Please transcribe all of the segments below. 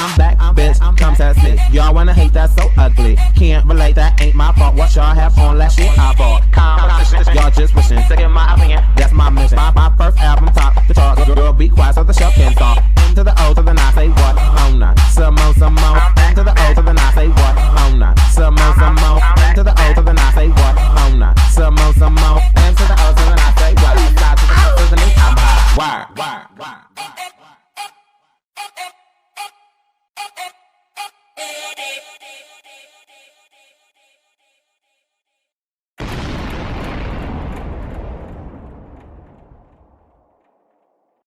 I'm back, bitch, come test me. Y'all wanna hate, that's so ugly. Can't relate, that ain't my fault. What y'all have on last shit I bought. Competition, y'all just wishing. Second my opinion, that's my mission. My first album, top the chart. Girl, be quiet so the show can start. Into the O to the I say what? Oh nah, some more. Into the O to the I say what? Oh nah, some more. Into the O to the I say what? Oh nah, some more. Into the O to the I say what? Slide to the O to the knee, I'm high. Wire.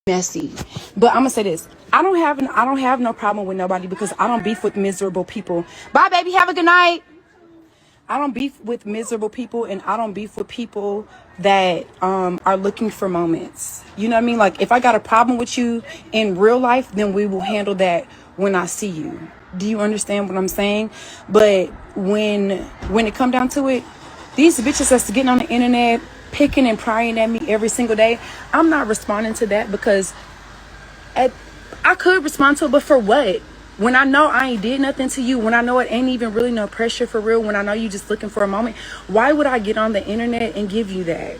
Messy. But I'm gonna say this. I don't have no problem with nobody because I don't beef with miserable people. Bye baby, have a good night. I don't beef with miserable people, and I don't beef with people that are looking for moments. You know what I mean? Like if I got a problem with you in real life, then we will handle that when I see you. Do you understand what I'm saying? But when it come down to it, these bitches that's getting on the internet picking and prying at me every single day, I'm not responding to that because I could respond to it, but for what? When I know I ain't did nothing to you, when I know it ain't even really no pressure for real, when I know you just looking for a moment, why would I get on the internet and give you that?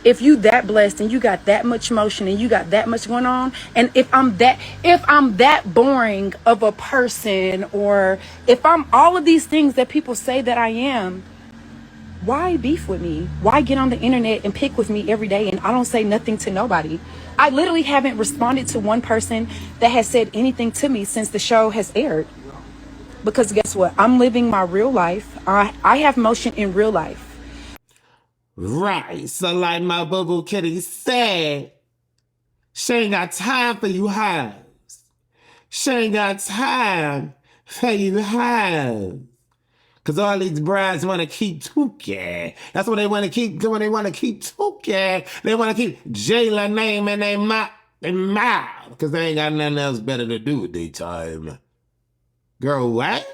If you that blessed and you got that much motion and you got that much going on, and if I'm that boring of a person, or if I'm all of these things that people say that I am, why beef with me? Why get on the internet and pick with me every day and I don't say nothing to nobody? I literally haven't responded to one person that has said anything to me since the show has aired. Because guess what? I'm living my real life. I have motion in real life. Right. So like my boo-boo kitty said, she ain't got time for you hoes. She ain't got time for you hoes. Because all these brides want to keep Tinka. That's what they want to keep doing. They want to keep Tinka. They want to keep Jayla name in their mouth. Because they ain't got nothing else better to do with their time. Girl, what?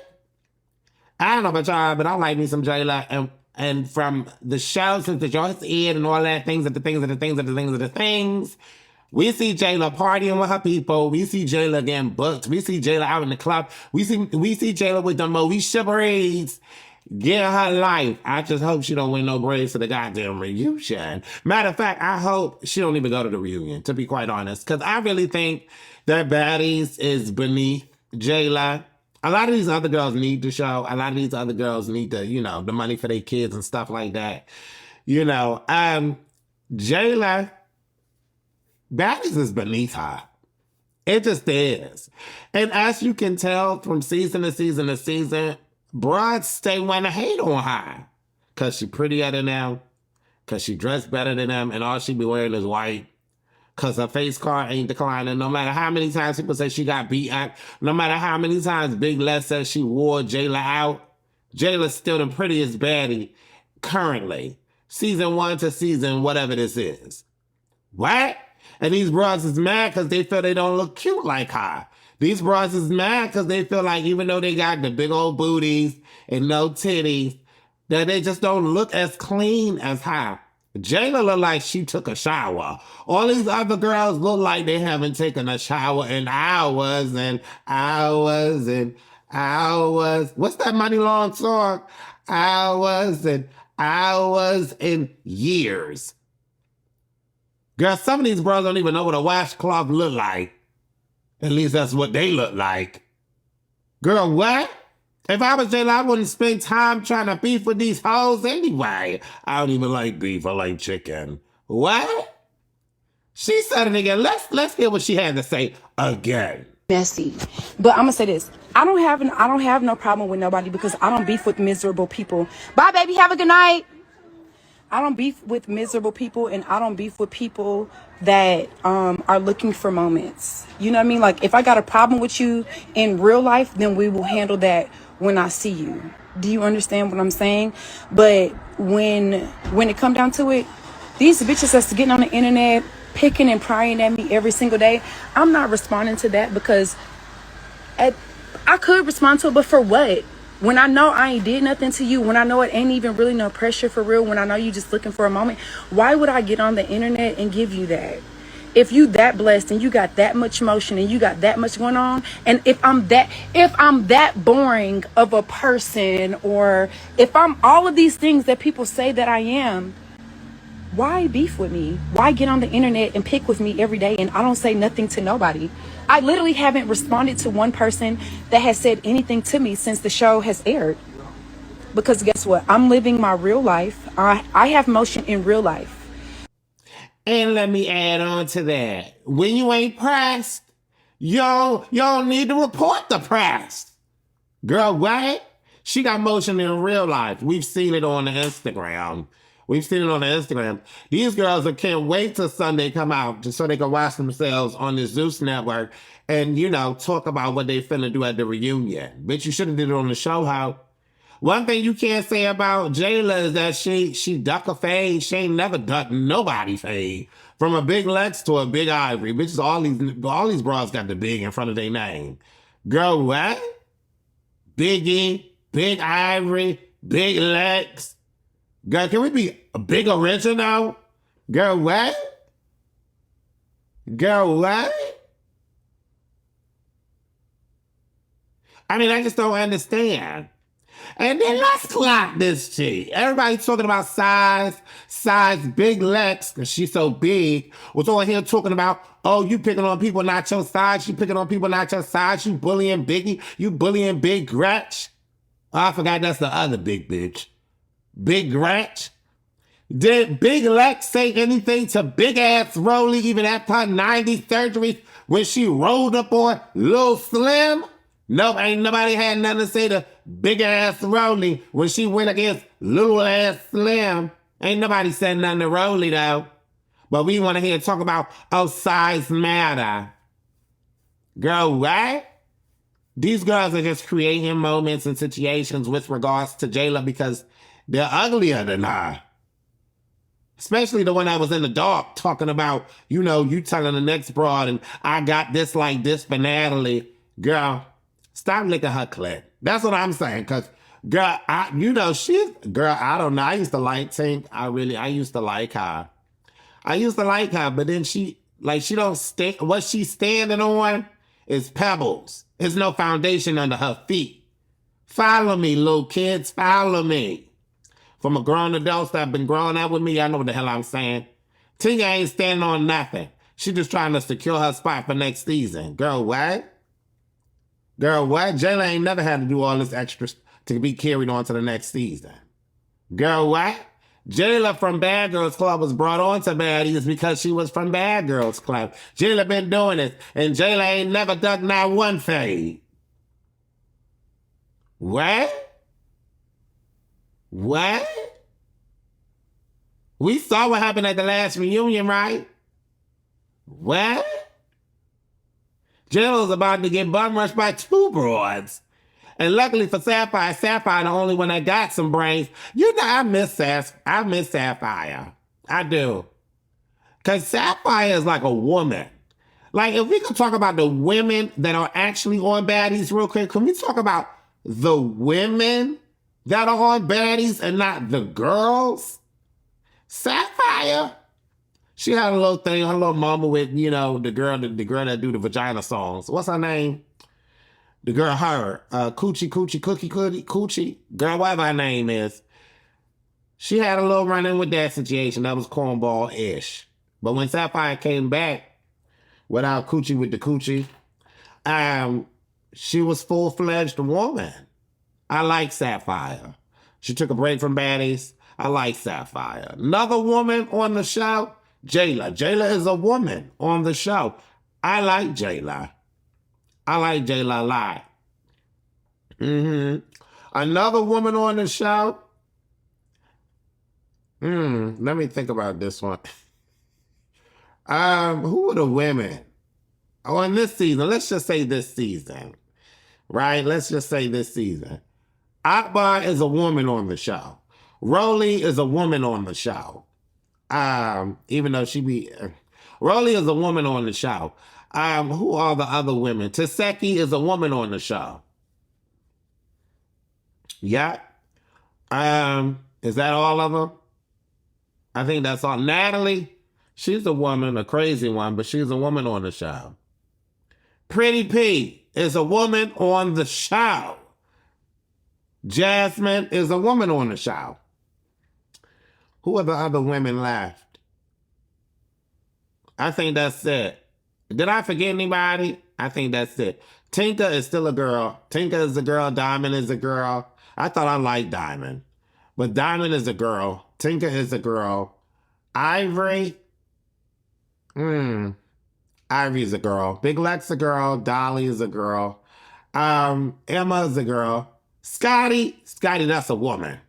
I don't know about y'all, but I like me some Jayla. And from the show, since the show has aired and all that, things. We see Jayla partying with her people. We see Jayla getting booked. We see Jayla out in the club. We see Jayla with them Moesha braids. Get her life. I just hope she don't win no braids to the goddamn reunion. Matter of fact, I hope she don't even go to the reunion, to be quite honest. Because I really think that Baddies is beneath Jayla. A lot of these other girls need the show. A lot of these other girls need the, the money for their kids and stuff like that. Jayla, Baddies is beneath her. It just is. And as you can tell from season to season, broads stay want to hate on her. Because she prettier than them. Because she dressed better than them. And all she be wearing is white. Because her face card ain't declining. No matter how many times people say she got beat up. No matter how many times Big Les says she wore Jayla out. Jayla's still the prettiest baddie currently. Season 1 to season whatever this is. What? And these bras is mad because they feel they don't look cute like her. These bras is mad because they feel like even though they got the big old booties and no titties, that they just don't look as clean as her. Jayla look like she took a shower. All these other girls look like they haven't taken a shower in hours and hours and hours. What's that Money Long song? Hours and hours and years. Girl, some of these bros don't even know what a washcloth look like. At least that's what they look like. Girl, what? If I was Jayla, I wouldn't spend time trying to beef with these hoes anyway. I don't even like beef. I like chicken. What? She said it again. Let's hear what she had to say again. Messy. But I'm gonna say this. I don't have no problem with nobody because I don't beef with miserable people. Bye baby, have a good night. I don't beef with miserable people, and I don't beef with people that are looking for moments. You know what I mean? Like if I got a problem with you in real life, then we will handle that when I see you. Do you understand what I'm saying? But when it come down to it, these bitches that's getting on the internet picking and prying at me every single day, I'm not responding to that because I could respond to it, but for what? When I know I ain't did nothing to you, when I know it ain't even really no pressure for real, when I know you just looking for a moment, why would I get on the internet and give you that? If you that blessed and you got that much motion and you got that much going on, and if I'm that boring of a person, or if I'm all of these things that people say that I am, why beef with me? Why get on the internet and pick with me every day and I don't say nothing to nobody? I literally haven't responded to one person that has said anything to me since the show has aired. Because guess what? I'm living my real life. I have motion in real life. And let me add on to that. When you ain't pressed, you don't need to report the press. Girl, what? She got motion in real life. We've seen it on the Instagram. These girls can't wait till Sunday come out just so they can watch themselves on the Zeus network and, talk about what they finna do at the reunion. Bitch, you should have did it on the show, how? One thing you can't say about Jayla is that she duck a fade. She ain't never ducked nobody fade. From a big Lex to a big Ivory. Bitches, all these bras got the big in front of their name. Girl, what? Biggie, Big Ivory, Big Lex. Girl, can we be a big original? Girl, what? Girl, what? I mean, I just don't understand. And then let's clock this chick. Everybody's talking about size, Big Lex, because she's so big, was on here talking about, oh, you picking on people not your size, you picking on people not your size, you bullying Biggie, you bullying Big Gretch. Oh, I forgot that's the other big bitch. Big Gretch. Did Big Lex say anything to big ass Rolly even after her 90 surgeries when she rolled up on Lil Slim? Nope, ain't nobody had nothing to say to big ass Rolly when she went against little ass Slim. Ain't nobody said nothing to Rolly though. But we want to hear talk about, oh, size matter. Girl, what? These girls are just creating moments and situations with regards to Jayla because they're uglier than her. Especially the one that was in the dark talking about, you telling the next broad and I got this like this for Natalie. Girl, stop licking her clit. That's what I'm saying. Cause girl, I don't know. I used to like Tink. I used to like her. But then she don't stay, what she's standing on is pebbles. There's no foundation under her feet. Follow me, little kids, follow me. From a grown adults that have been growing up with me, I know what the hell I'm saying. Tinka ain't standing on nothing. She just trying to secure her spot for next season. Girl, what? Jayla ain't never had to do all this extra to be carried on to the next season. Girl, what? Jayla from Bad Girls Club was brought on to Baddies because she was from Bad Girls Club. Jayla been doing this, and Jayla ain't never done not one fade. What? What? We saw what happened at the last reunion, right? What? Jayla's about to get bum rushed by 2 broads. And luckily for Sapphire the only one that got some brains. I miss Sapphire. I do. Because Sapphire is like a woman. Like, if we could talk about the women that are actually on Baddies real quick, can we talk about the women that are on Baddies and not the girls? Sapphire, she had a little thing, her little mama with, the girl that do the vagina songs. What's her name? The girl, Coochie, Coochie, girl, whatever her name is. She had a little run-in with that situation. That was cornball-ish. But when Sapphire came back without Coochie with the Coochie, she was full-fledged woman. I like Sapphire. She took a break from Baddies. I like Sapphire. Another woman on the show, Jayla. Jayla is a woman on the show. I like Jayla. I like Jayla a lot. Another woman on the show. Let me think about this one. Who are the women? Oh, in this season, let's just say this season. Right? Let's just say this season. Akbar is a woman on the show. Rolly is a woman on the show. Even though Rolly is a woman on the show. Who are the other women? Taseki is a woman on the show. Yeah. Is that all of them? I think that's all. Natalie, She's a woman, a crazy one, but she's a woman on the show. Pretty P is a woman on the show. Jasmine is a woman on the show. Who are the other women left? I think that's it. Did I forget anybody? I think that's it. Tinka is still a girl. Tinka is a girl. Diamond is a girl. I thought I liked Diamond. But Diamond is a girl. Tinka is a girl. Ivory. Ivory is a girl. Big Lex a girl. Dolly is a girl. Emma is a girl. Scotty, that's a woman.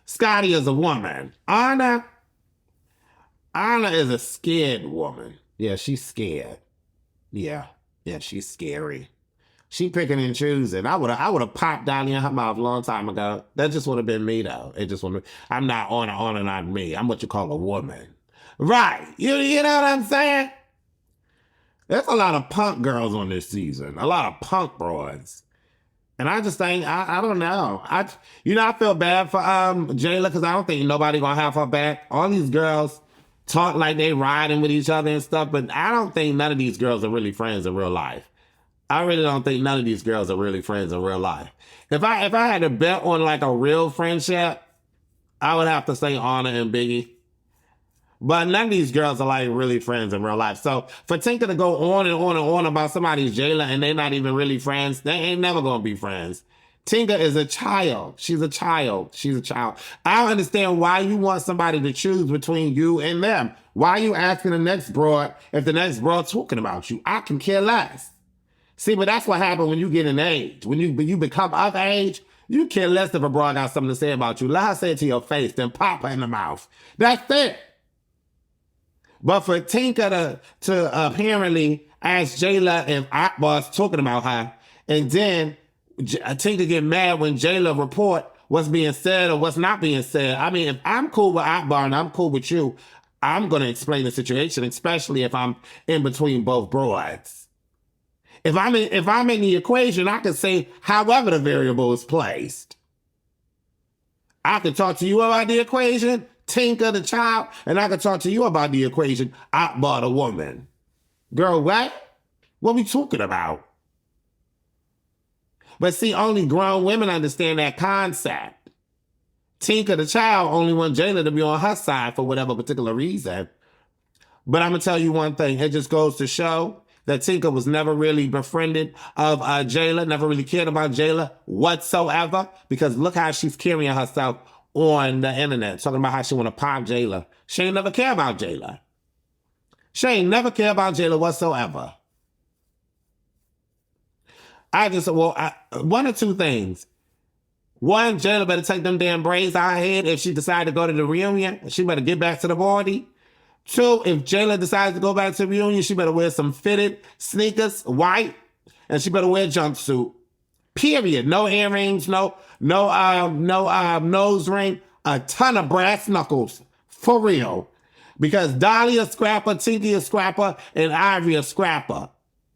Scotty is a woman. Anna is a scared woman. Yeah, she's scared. Yeah, she's scary. She picking and choosing. I would have popped Dolly in her mouth a long time ago. That just would have been me though. It just would have. I'm not on and on me. I'm what you call a woman, right? You know what I'm saying? There's a lot of punk girls on this season. A lot of punk broads. And I just think, I don't know. I feel bad for Jayla because I don't think nobody gonna have her back. All these girls talk like they riding with each other and stuff, but I don't think none of these girls are really friends in real life. I really don't think none of these girls are really friends in real life. If I had to bet on like a real friendship, I would have to say Anna and Biggie. But none of these girls are like really friends in real life. So for Tinka to go on and on and on about somebody's Jayla and they're not even really friends, they ain't never gonna be friends. Tinka is a child. She's a child. I don't understand why you want somebody to choose between you and them. Why are you asking the next broad if the next broad talking about you? I can care less. See, but that's what happens when you get in age. When you become of age, you care less if a broad got something to say about you. Let her say it to your face, then pop her in the mouth. That's it. But for Tinka to apparently ask Jayla if Akbar's talking about her, and then Tinka get mad when Jayla report what's being said or what's not being said. I mean, if I'm cool with Akbar and I'm cool with you, I'm going to explain the situation, especially if I'm in between both broads. If I'm in the equation, I can say however the variable is placed. I can talk to you about the equation, Tinka the child, and I can talk to you about the equation, Akbar the woman. Girl, what? What we talking about? But see, only grown women understand that concept. Tinka the child only wants Jayla to be on her side for whatever particular reason. But I'm going to tell you one thing. It just goes to show that Tinka was never really befriended of Jayla, never really cared about Jayla whatsoever, because look how she's carrying herself on the internet, talking about how she want to pop Jayla. She ain't never care about Jayla. She ain't never care about Jayla whatsoever. One or two things. One, Jayla better take them damn braids out her head if she decide to go to the reunion. She better get back to the party. Two, if Jayla decides to go back to the reunion, she better wear some fitted sneakers, white, and she better wear a jumpsuit. Period. No earrings, no nose ring, a ton of brass knuckles. For real. Because Dolly a scrapper, Tinky a scrapper, and Ivory a scrapper.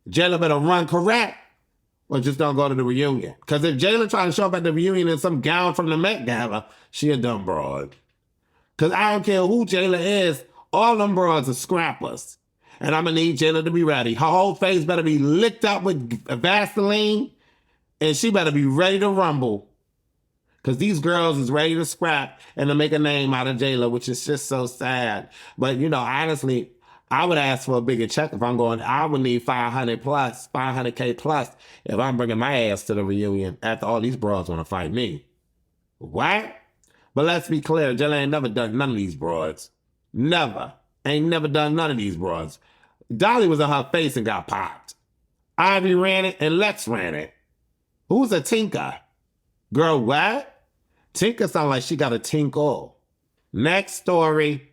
Jayla better run correct or just don't go to the reunion. Because if Jayla trying to show up at the reunion in some gown from the Met Gala, she a dumb broad. Because I don't care who Jayla is, all them broads are scrappers. And I'm going to need Jayla to be ready. Her whole face better be licked up with Vaseline, and she better be ready to rumble. Because these girls is ready to scrap and to make a name out of Jayla, which is just so sad. But, honestly, I would ask for a bigger check if I'm going. I would need 500K plus if I'm bringing my ass to the reunion after all these broads want to fight me. What? But let's be clear, Jayla ain't never done none of these broads. Never. Ain't never done none of these broads. Dolly was on her face and got popped. Ivy ran it and Lex ran it. Who's a Tinka? Girl, what? Tinka sound like she got a tinkle. Next story.